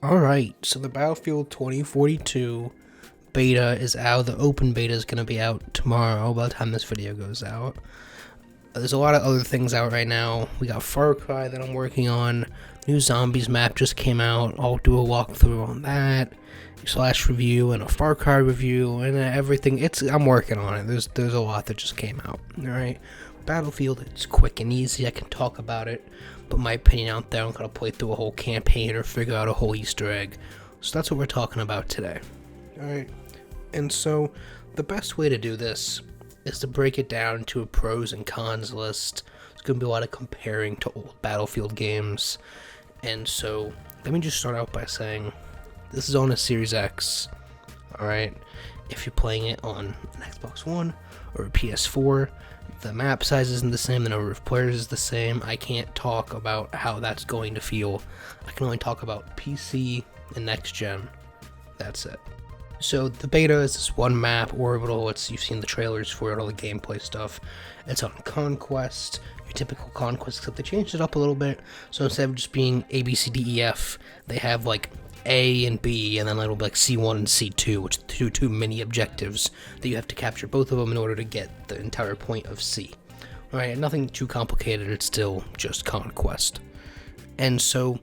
Alright, so the Battlefield 2042 beta is out. The open beta is going to be out tomorrow by the time this video goes out. There's a lot of other things out right now. We got Far Cry that I'm working on. New Zombies map just came out. I'll do a walkthrough on that, slash review, and a Far Cry review, and everything. I'm working on it. There's a lot that just came out. Alright, Battlefield, it's quick and easy. I can talk about it, but my opinion out there, I'm gonna play through a whole campaign or figure out a whole Easter egg. So that's what we're talking about today. Alright, and so the best way to do this is to break it down to a pros and cons list. There's going to be a lot of comparing to old Battlefield games. And so, let me just start out by saying, this is on a Series X, alright? If you're playing it on an Xbox One or a PS4, the map size isn't the same, the number of players is the same. I can't talk about how that's going to feel. I can only talk about PC and next gen. That's it. So the beta is this one map, Orbital. You've seen the trailers for it, all the gameplay stuff. It's on Conquest, your typical Conquest, except they changed it up a little bit. So instead of just being A, B, C, D, E, F, they have like A and B, and then it'll be like C1 and C2, which are two mini objectives that you have to capture both of them in order to get the entire point of C. Alright, nothing too complicated, it's still just Conquest. And so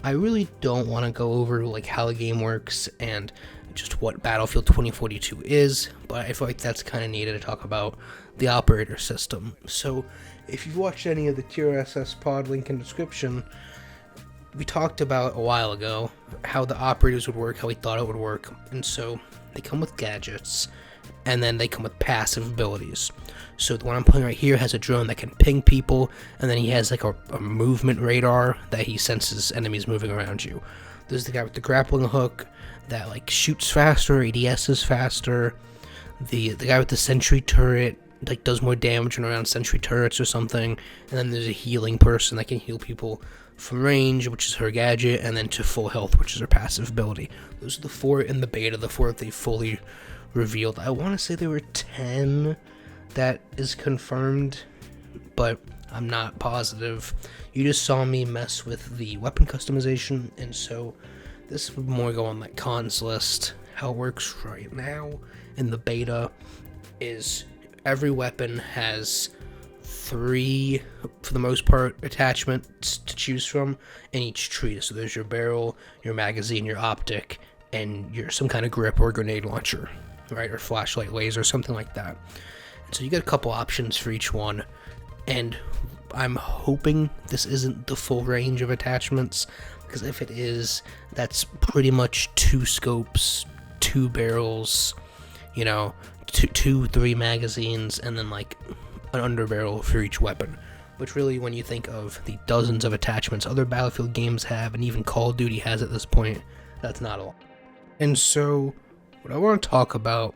I really don't want to go over like how the game works and just what Battlefield 2042 is, but I feel like that's kind of needed to talk about the operator system. So if you've watched any of the TRSS pod, link in description, we talked about a while ago how the operators would work, how we thought it would work, and so they come with gadgets, and then they come with passive abilities. So the one I'm playing right here has a drone that can ping people, and then he has like a movement radar that he senses enemies moving around you. There's the guy with the grappling hook that like shoots faster, ADS is faster. The guy with the sentry turret like does more damage when around sentry turrets or something. And then there's a healing person that can heal people from range, which is her gadget, and then to full health, which is her passive ability. Those are the four in the beta, the four that they fully revealed. I want to say there were 10 that is confirmed, but I'm not positive. You just saw me mess with the weapon customization, and so this would more go on that cons list. How it works right now in the beta is every weapon has 3, for the most part, attachments to choose from in each tree. So there's your barrel, your magazine, your optic, and your some kind of grip or grenade launcher, right? Or flashlight, laser, something like that. And so you get a couple options for each one, and I'm hoping this isn't the full range of attachments, because if it is, that's pretty much 2 scopes, 2 barrels, you know, 3 magazines, and then like an underbarrel for each weapon. Which really, when you think of the dozens of attachments other Battlefield games have, and even Call of Duty has at this point, that's not a lot. And so, what I want to talk about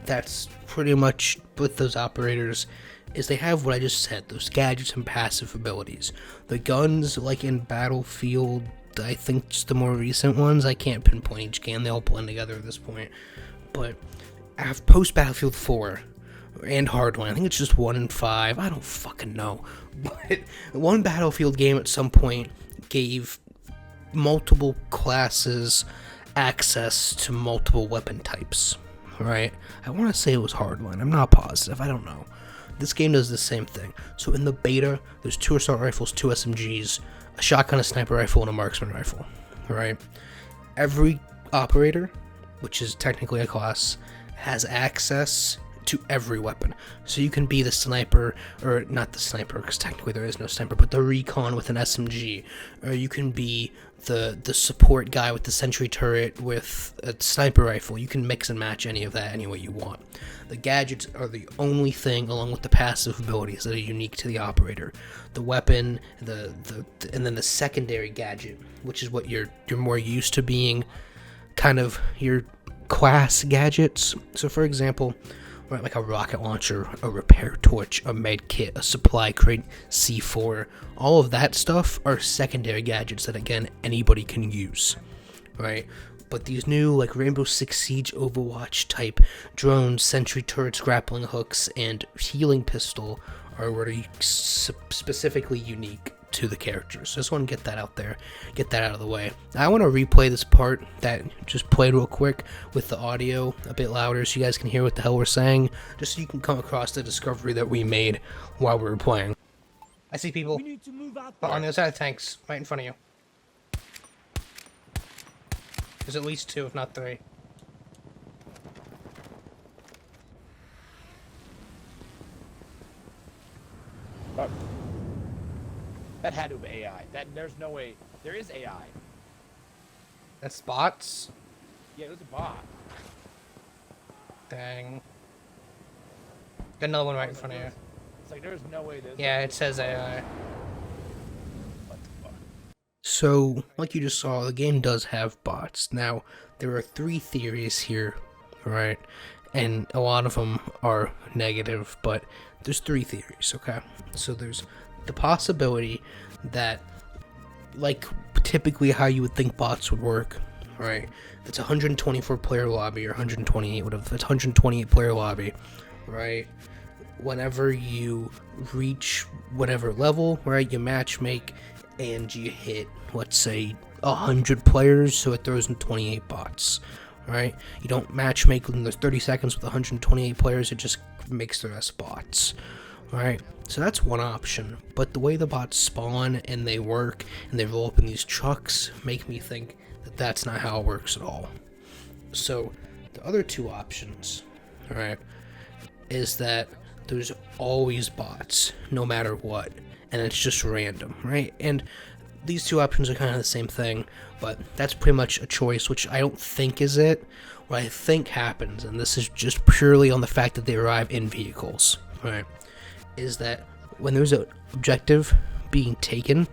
that's pretty much with those operators is they have what I just said, those gadgets and passive abilities. The guns, like in Battlefield, I think just the more recent ones, I can't pinpoint each game, they all blend together at this point, but post Battlefield 4 and Hardline, I think it's just 1 and 5, I don't fucking know, but one Battlefield game at some point gave multiple classes access to multiple weapon types, right? I want to say it was Hardline, I'm not positive, I don't know. This game does the same thing. So in the beta, there's 2 assault rifles, 2 SMGs, a shotgun, a sniper rifle, and a marksman rifle, right? Every operator, which is technically a class, has access to every weapon. So you can be the sniper, or not the sniper, because technically there is no sniper, but the recon with an SMG, or you can be the support guy with the sentry turret with a sniper rifle. You can mix and match any of that any way you want. The gadgets are the only thing, along with the passive abilities, that are unique to the operator. The weapon, and then the secondary gadget, which is what you're more used to being kind of your class gadgets. So for example, right, like a rocket launcher, a repair torch, a med kit, a supply crate, C4, all of that stuff are secondary gadgets that, again, anybody can use, right? But these new, like, Rainbow Six Siege Overwatch type drones, sentry turrets, grappling hooks, and healing pistol are really specifically unique to the characters. So I just want to get that out there, get that out of the way. I want to replay this part that just played real quick with the audio a bit louder so you guys can hear what the hell we're saying, just so you can come across the discovery that we made while we were playing. I see people on the other side of the tanks, right in front of you. There's at least 2, if not 3. That had to be AI. There's no way. There is AI. That's bots? Yeah, it was a bot. Dang. Got another one right in front of you. It's like there's no way this. Yeah, it says AI. What the fuck? So, like you just saw, the game does have bots. Now, there are 3 theories here, right? And a lot of them are negative, but there's 3 theories, okay? So there's the possibility that, like typically how you would think bots would work, right? It's a 124 player lobby, or 128, whatever. It's 128 player lobby, right? Whenever you reach whatever level, right, you match make and you hit, let's say, 100 players, so it throws in 28 bots, right? You don't match make within those 30 seconds with 128 players, it just makes the rest bots, right? So that's one option, but the way the bots spawn and they work and they roll up in these trucks make me think that that's not how it works at all. So the other 2 options, right, is that there's always bots no matter what, and it's just random, right? And these 2 options are kind of the same thing, but that's pretty much a choice, which I don't think is it. What I think happens, and this is just purely on the fact that they arrive in vehicles, right, is that when there's an objective being taken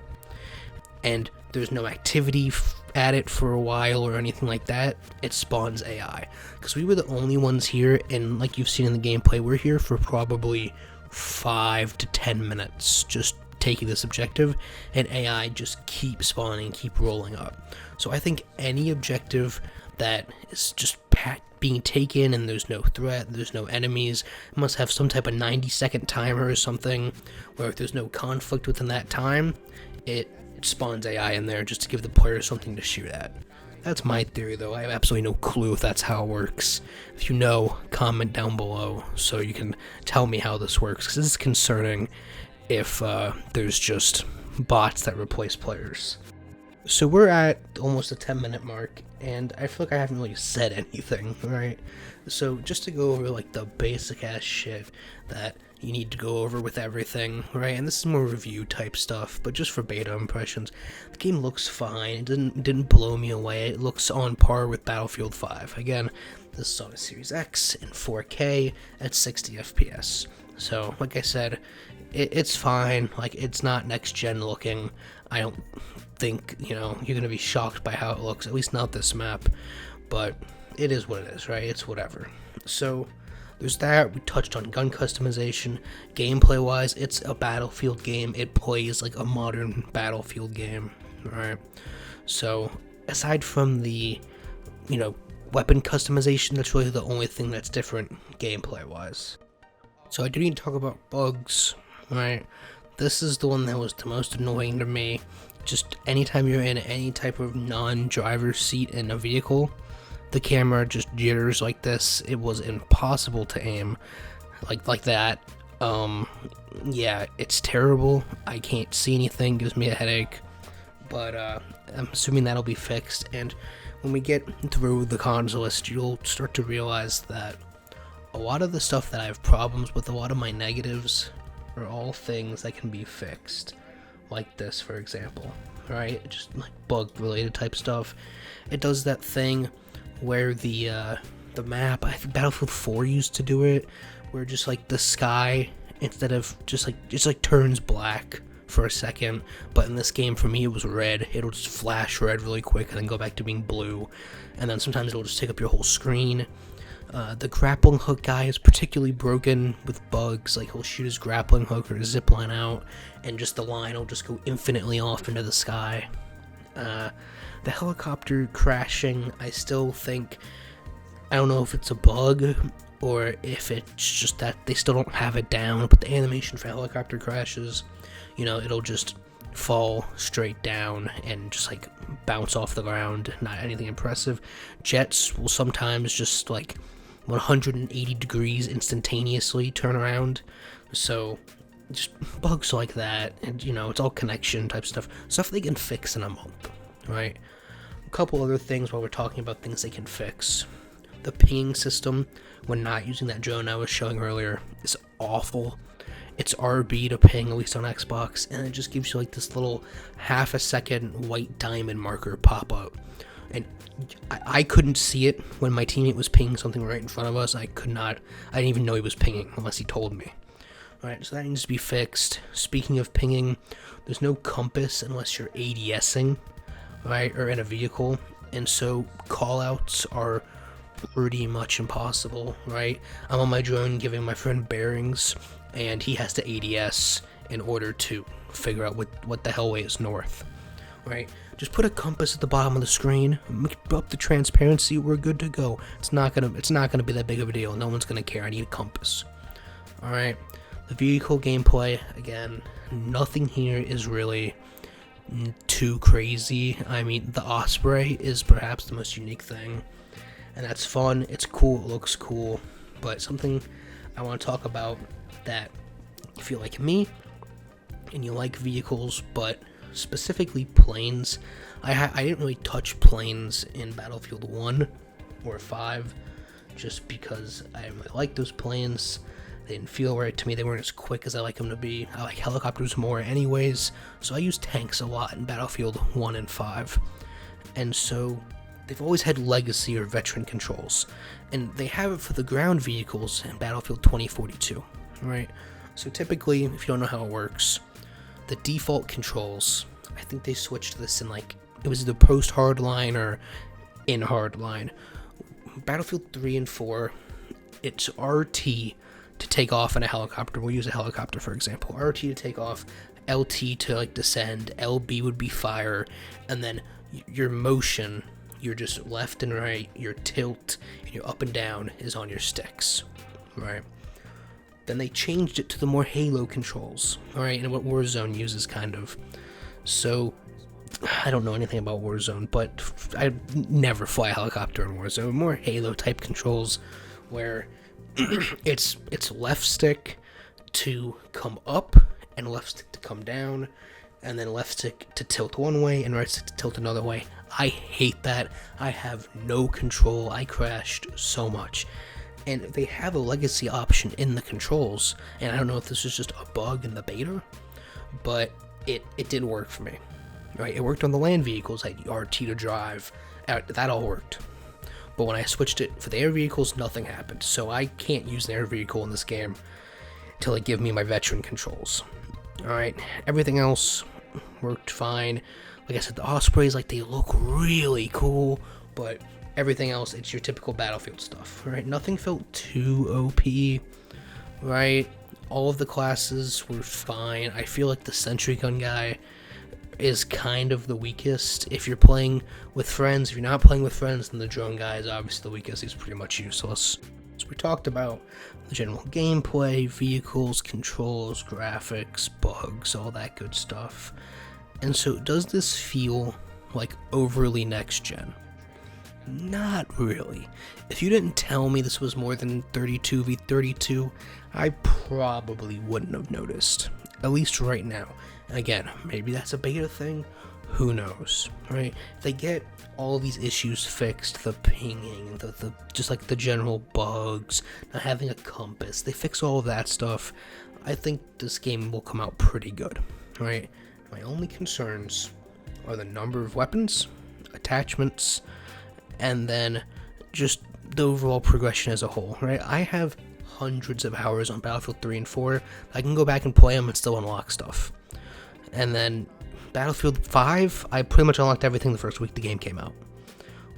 and there's no activity at it for a while or anything like that, it spawns AI. Because we were the only ones here, and like you've seen in the gameplay, we're here for probably 5 to 10 minutes just taking this objective, and AI just keep spawning, keep rolling up. So I think any objective that is just being taken and there's no threat, there's no enemies, it must have some type of 90-second timer or something, where if there's no conflict within that time, it spawns AI in there just to give the player something to shoot at. That's my theory, though. I have absolutely no clue if that's how it works. If you know, comment down below so you can tell me how this works, because this is concerning if there's just bots that replace players. So we're at almost a 10-minute mark, and I feel like I haven't really said anything, right? So just to go over like the basic ass shit that you need to go over with everything, right? And this is more review type stuff, but just for beta impressions, the game looks fine. It didn't blow me away. It looks on par with Battlefield 5. Again, this is on a Series X in 4K at 60 FPS. So, like I said, it's fine. Like, it's not next gen looking. I don't think, you're gonna be shocked by how it looks, at least not this map, but it is what it is, right? It's whatever. So there's that. We touched on gun customization. Gameplay wise, it's a Battlefield game. It plays like a modern Battlefield game, right? So aside from the weapon customization, that's really the only thing that's different gameplay wise. So I do need to talk about bugs, right? This is the one that was the most annoying to me. Just anytime you're in any type of non-driver seat in a vehicle, the camera just jitters like this. It was impossible to aim like that. Yeah, it's terrible. I can't see anything, gives me a headache. But I'm assuming that'll be fixed, and when we get through the cons list, you'll start to realize that a lot of the stuff that I have problems with, a lot of my negatives, are all things that can be fixed. Like this, for example, right? Just like bug-related type stuff. It does that thing where the map, I think Battlefield 4 used to do it, where just like the sky, instead of just like turns black for a second, but in this game for me it was red. It'll just flash red really quick and then go back to being blue, and then sometimes it'll just take up your whole screen. The grappling hook guy is particularly broken with bugs. Like, he'll shoot his grappling hook or his zip line out, and just the line will just go infinitely off into the sky. The helicopter crashing, I still think, I don't know if it's a bug or if it's just that they still don't have it down, but the animation for helicopter crashes, it'll just fall straight down and just like bounce off the ground, not anything impressive. Jets will sometimes just like 180 degrees instantaneously turn around. So just bugs like that, and you know, it's all connection type stuff they can fix in a month, right? A couple other things while we're talking about things they can fix. The pinging system when not using that drone I was showing earlier is awful. It's RB to ping, at least on Xbox, and it just gives you like this little half a second white diamond marker pop up. And I couldn't see it when my teammate was pinging something right in front of us. I didn't even know he was pinging unless he told me. Alright, so that needs to be fixed. Speaking of pinging, there's no compass unless you're ADSing, right, or in a vehicle. And so callouts are pretty much impossible, right? I'm on my drone giving my friend bearings, and he has to ADS in order to figure out what the hell way is north, right? Just put a compass at the bottom of the screen, up the transparency, we're good to go. It's not gonna be that big of a deal. No one's gonna care. I need a compass. All right. The vehicle gameplay, again, nothing here is really too crazy. I mean, the Osprey is perhaps the most unique thing, and that's fun. It's cool. It looks cool. But something I want to talk about that if you like me and you like vehicles, but specifically planes, I didn't really touch planes in Battlefield 1 or 5 just because I didn't really like those planes. They didn't feel right to me. They weren't as quick as I like them to be. I like helicopters more anyways, so I use tanks a lot in Battlefield 1 and 5. And so they've always had legacy or veteran controls, and they have it for the ground vehicles in Battlefield 2042, right? So typically, if you don't know how it works, the default controls, I think they switched this in like, it was either post hardline or in hardline. Battlefield 3 and 4, it's RT to take off in a helicopter. We'll use a helicopter for example. RT to take off, LT to like descend, LB would be fire, and then your motion, you're just left and right, your tilt, and your up and down is on your sticks, right? Then they changed it to the more Halo controls, alright, and what Warzone uses kind of. So, I don't know anything about Warzone, but I never fly a helicopter in Warzone. More Halo type controls where it's left stick to come up and left stick to come down, and then left stick to tilt one way and right stick to tilt another way. I hate that. I have no control. I crashed so much. And they have a legacy option in the controls, and I don't know if this is just a bug in the beta, but it did work for me. Right? It worked on the land vehicles, like RT to drive. That all worked. But when I switched it for the air vehicles, nothing happened. So I can't use an air vehicle in this game until they give me my veteran controls. Alright, everything else worked fine. Like I said, the Ospreys, like, they look really cool, but everything else, it's your typical Battlefield stuff, right? Nothing felt too OP, right? All of the classes were fine. I feel like the sentry gun guy is kind of the weakest. If you're playing with friends, if you're not playing with friends, then the drone guy is obviously the weakest. He's pretty much useless. So we talked about the general gameplay, vehicles, controls, graphics, bugs, all that good stuff. And so does this feel like overly next gen? Not really. If you didn't tell me this was more than 32v32, I probably wouldn't have noticed. At least right now. And again, maybe that's a beta thing. Who knows, right? If they get all these issues fixed, the pinging, the just like the general bugs, not having a compass, they fix all of that stuff, I think this game will come out pretty good, right? My only concerns are the number of weapons, attachments, and then just the overall progression as a whole, right? I have hundreds of hours on Battlefield 3 and 4. I can go back and play them and still unlock stuff. And then Battlefield 5, I pretty much unlocked everything the first week the game came out,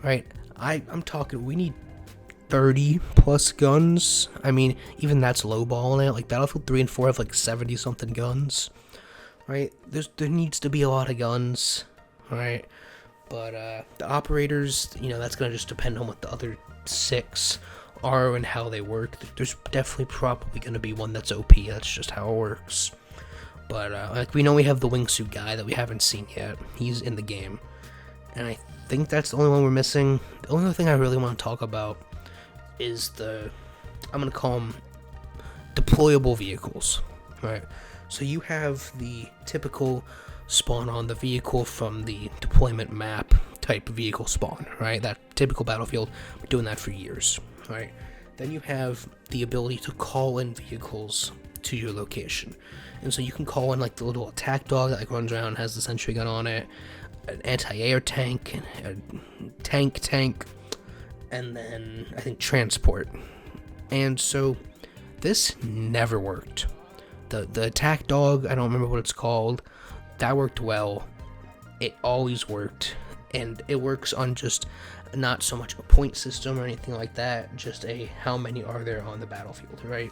right? I'm talking, we need 30 plus guns. I mean, even that's lowballing it. Like Battlefield 3 and 4 have like 70 something guns, right? There needs to be a lot of guns, right? But the operators, you know, that's gonna just depend on what the other 6 are and how they work. There's definitely probably gonna be one that's OP. That's just how it works. But like we know we have the wingsuit guy that we haven't seen yet. He's in the game, and I think that's the only one we're missing. The only other thing I really want to talk about is I'm gonna call them deployable vehicles, right? So you have the typical spawn on the vehicle from the deployment map type vehicle spawn, right? That typical Battlefield, we're doing that for years, right? Then you have the ability to call in vehicles to your location. And so you can call in like the little attack dog that like runs around and has the sentry gun on it, an anti-air tank, a tank, and then I think transport. And so this never worked. The attack dog, I don't remember what it's called, that worked well. It always worked, and it works on just not so much a point system or anything like that, just a how many are there on the battlefield, right?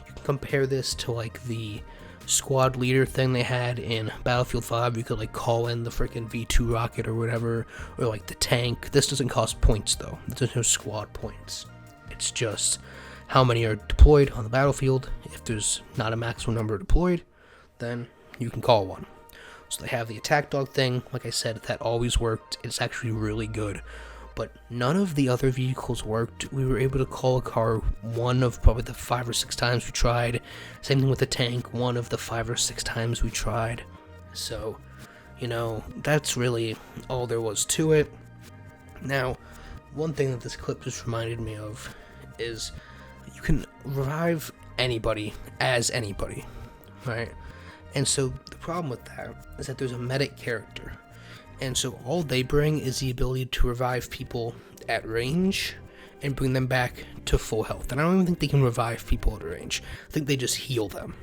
You can compare this to like the squad leader thing they had in Battlefield 5. You could like call in the freaking V2 rocket or whatever, or like the tank. This doesn't cost points though. There's no squad points. It's just how many are deployed on the battlefield. If there's not a maximum number deployed, then you can call one. So they have the attack dog thing. Like I said, that always worked. It's actually really good. But none of the other vehicles worked. We were able to call a car one of probably the 5 or 6 times we tried. Same thing with the tank, one of the 5 or 6 times we tried. So, you know, that's really all there was to it. Now, one thing that this clip just reminded me of is you can revive anybody as anybody, right? And so the problem with that is that there's a medic character. And so all they bring is the ability to revive people at range and bring them back to full health. And I don't even think they can revive people at range. I think they just heal them.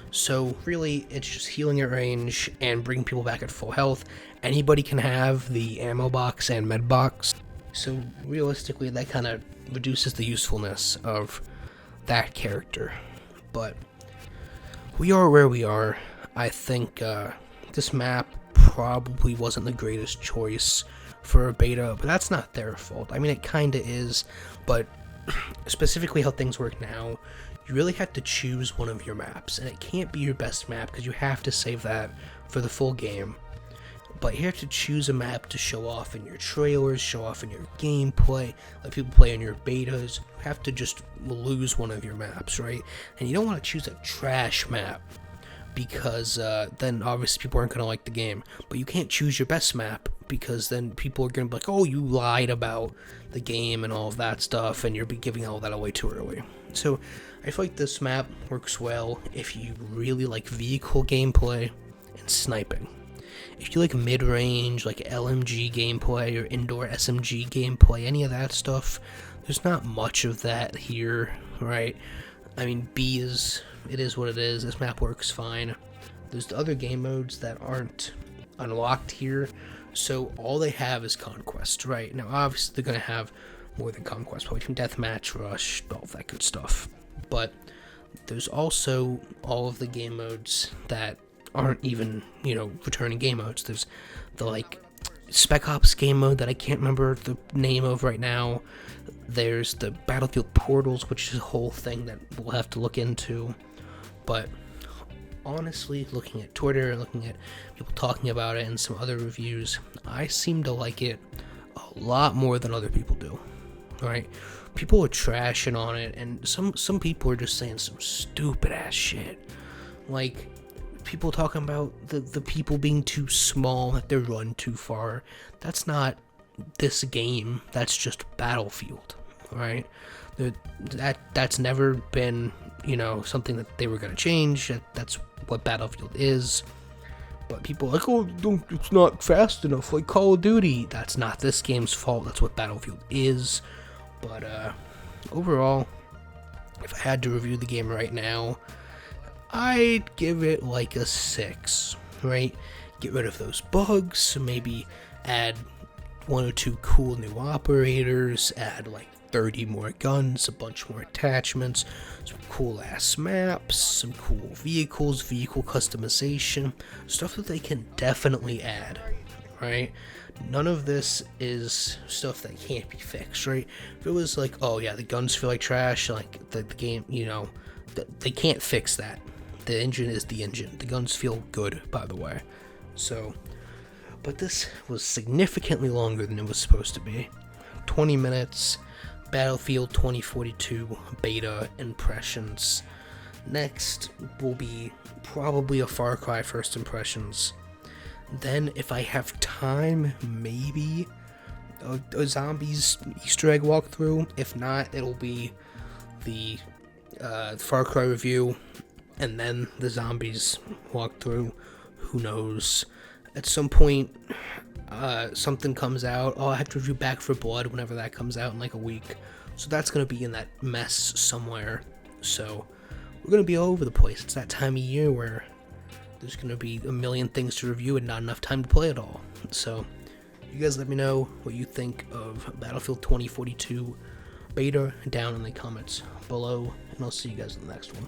So really, it's just healing at range and bringing people back at full health. Anybody can have the ammo box and med box. So realistically, that kind of reduces the usefulness of that character. But we are where we are. I think this map probably wasn't the greatest choice for a beta, but that's not their fault. I mean, it kind of is, but specifically how things work now, you really have to choose one of your maps, and it can't be your best map because you have to save that for the full game. But you have to choose a map to show off in your trailers, show off in your gameplay, let people play in your betas. You have to just lose one of your maps, right? And you don't want to choose a trash map, because then obviously people aren't going to like the game. But you can't choose your best map, because then people are going to be like, oh, you lied about the game and all of that stuff, and you're giving all that away too early. So I feel like this map works well if you really like vehicle gameplay and sniping. If you like mid-range, like LMG gameplay or indoor SMG gameplay, any of that stuff, there's not much of that here, right? I mean, it is what it is. This map works fine. There's the other game modes that aren't unlocked here, so all they have is Conquest, right? Now, obviously, they're going to have more than Conquest, probably from Deathmatch, Rush, all that good stuff. But there's also all of the game modes that aren't even, returning game modes. There's the, Spec Ops game mode that I can't remember the name of right now. There's the Battlefield Portals, which is a whole thing that we'll have to look into. But honestly, looking at Twitter, looking at people talking about it and some other reviews, I seem to like it a lot more than other people do, right? People are trashing on it, and some people are just saying some stupid ass shit. Like, people talking about the people being too small, that they run too far. That's not this game. That's just Battlefield, right? That's never been, something that they were going to change. That's what Battlefield is. But people are like, oh, it's not fast enough like Call of Duty. That's not this game's fault. That's what Battlefield is. But overall, if I had to review the game right now, I'd give it like a 6, right? Get rid of those bugs, maybe add 1 or 2 cool new operators, add 30 more guns, a bunch more attachments, some cool ass maps, some cool vehicles, vehicle customization, stuff that they can definitely add, right? None of this is stuff that can't be fixed, right? If it was oh yeah, the guns feel like trash, the game, they can't fix that. The engine is the engine. The guns feel good, by the way. So, but this was significantly longer than it was supposed to be. 20 minutes, Battlefield 2042 beta impressions. Next will be probably a Far Cry first impressions. Then, if I have time, maybe a zombies Easter egg walkthrough. If not, it'll be the Far Cry review, and then the zombies walkthrough. Who knows? At some point, something comes out. Oh, I have to review Back for Blood whenever that comes out in like a week. So that's gonna be in that mess somewhere. So we're gonna be all over the place. It's that time of year where there's gonna be a million things to review and not enough time to play it all. So you guys let me know what you think of Battlefield 2042 beta down in the comments below, and I'll see you guys in the next one.